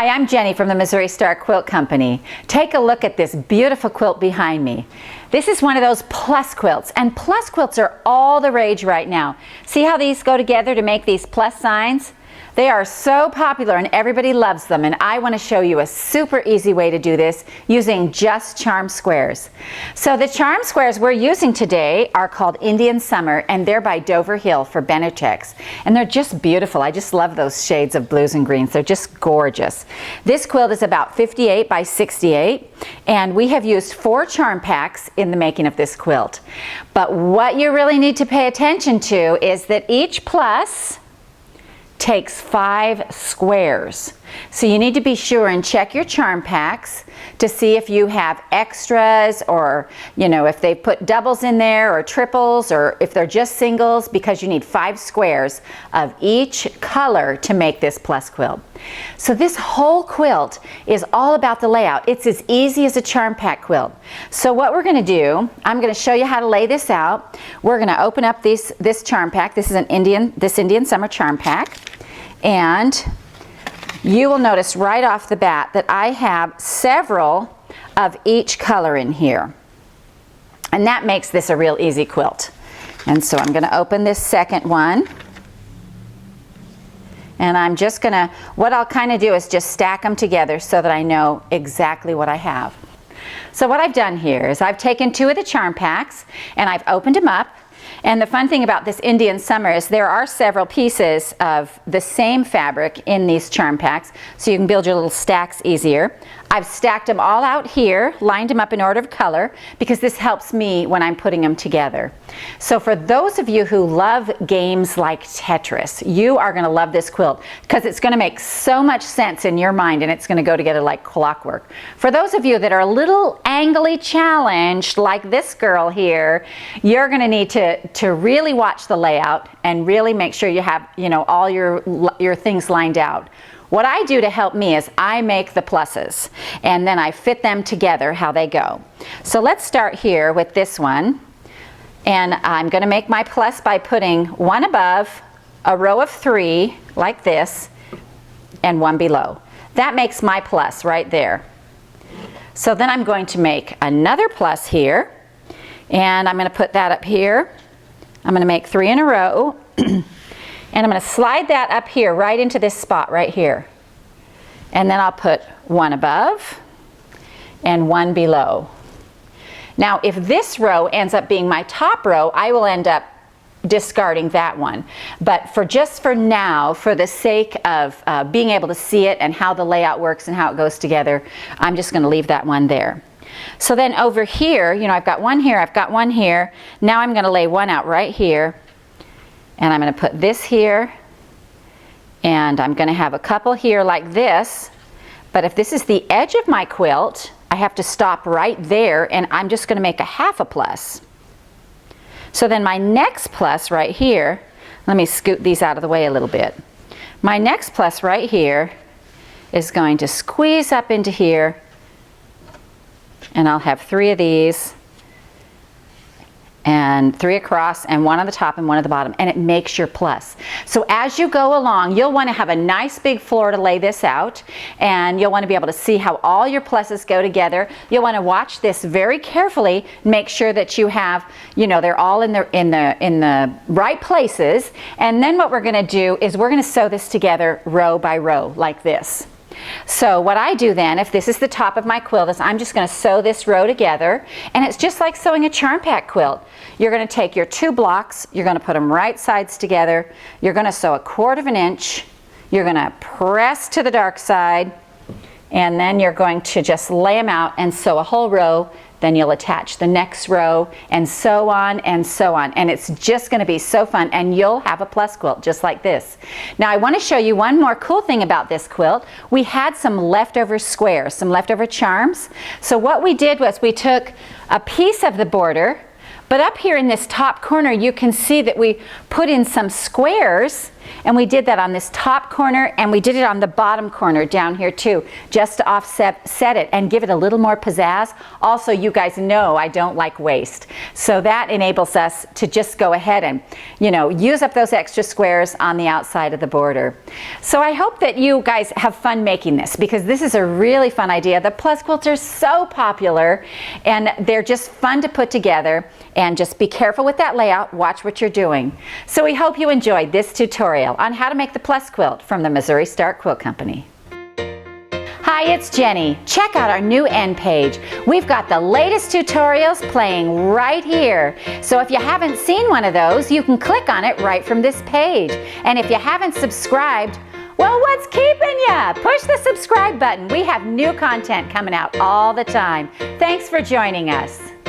Hi, I'm Jenny from the Missouri Star Quilt Company. Take a look at this beautiful quilt behind me. This is one of those plus quilts, and plus quilts are all the rage right now. See how these go together to make these plus signs? They are so popular and everybody loves them, and I want to show you a super easy way to do this using just charm squares. So the charm squares we're using today are called Indian Summer, and they're by Dover Hill for Benetex. And they're just beautiful. I just love those shades of blues and greens. They're just gorgeous. This quilt is about 58 by 68, and we have used 4 charm packs in the making of this quilt. But what you really need to pay attention to is that each plus takes 5 squares. So you need to be sure and check your charm packs to see if you have extras, or if they put doubles in there or triples, or if they're just singles, because you need 5 squares of each color to make this plus quilt. So this whole quilt is all about the layout. It's as easy as a charm pack quilt. So what we're going to do, I'm going to show you how to lay this out. We're going to open up this charm pack. This is this Indian Summer charm pack. And you will notice right off the bat that I have several of each color in here. And that makes this a real easy quilt. And so I'm going to open this second one. And I'm just going to, what I'll kind of do is just stack them together so that I know exactly what I have. So what I've done here is I've taken 2 of the charm packs and I've opened them up. And the fun thing about this Indian Summer is there are several pieces of the same fabric in these charm packs, so you can build your little stacks easier. I've stacked them all out here, lined them up in order of color, because this helps me when I'm putting them together. So for those of you who love games like Tetris, you are going to love this quilt, because it's going to make so much sense in your mind and it's going to go together like clockwork. For those of you that are a little angly challenged, like this girl here, you're going to need to really watch the layout and really make sure you have all your things lined out. What I do to help me is I make the pluses and then I fit them together how they go. So let's start here with this one, and I'm going to make my plus by putting 1 above, a row of 3 like this, and 1 below. That makes my plus right there. So then I'm going to make another plus here, and I'm going to put that up here. I'm going to make 3 in a row. And I'm going to slide that up here right into this spot right here. And then I'll put 1 above and 1 below. Now if this row ends up being my top row, I will end up discarding that one. But just for now, for the sake of being able to see it and how the layout works and how it goes together, I'm just going to leave that one there. So then over here, I've got 1 here, I've got 1 here. Now I'm going to lay 1 out right here. And I'm going to put this here, and I'm going to have a couple here like this. But if this is the edge of my quilt, I have to stop right there, and I'm just going to make a half a plus. So then my next plus right here, let me scoot these out of the way a little bit. My next plus right here is going to squeeze up into here, and I'll have 3 of these, and 3 across, and 1 on the top and 1 at the bottom, and it makes your plus. So as you go along, you'll want to have a nice big floor to lay this out, and you'll want to be able to see how all your pluses go together. You'll want to watch this very carefully, make sure that you have, they're all in the right places. And then what we're going to do is we're going to sew this together row by row like this. So what I do then, if this is the top of my quilt, is I'm just going to sew this row together, and it's just like sewing a charm pack quilt. You're going to take your 2 blocks, you're going to put them right sides together, you're going to sew 1/4 inch, you're going to press to the dark side, and then you're going to just lay them out and sew a whole row. Then you'll attach the next row, and so on and so on. And it's just going to be so fun, and you'll have a plus quilt just like this. Now I want to show you one more cool thing about this quilt. We had some leftover squares, some leftover charms. So what we did was we took a piece of the border, but up here in this top corner you can see that we put in some squares, And we did that on this top corner, and we did it on the bottom corner down here too, just to offset it and give it a little more pizzazz. Also, you guys know I don't like waste. So that enables us to just go ahead and, you know, use up those extra squares on the outside of the border. So I hope that you guys have fun making this, because this is a really fun idea. The plus quilts are so popular, and they're just fun to put together. And just be careful with that layout. Watch what you're doing. So we hope you enjoyed this tutorial on how to make the plus quilt from the Missouri Star Quilt Company. Hi, it's Jenny. Check out our new end page. We've got the latest tutorials playing right here. So if you haven't seen one of those, you can click on it right from this page. And if you haven't subscribed, well, what's keeping ya? Push the subscribe button. We have new content coming out all the time. Thanks for joining us.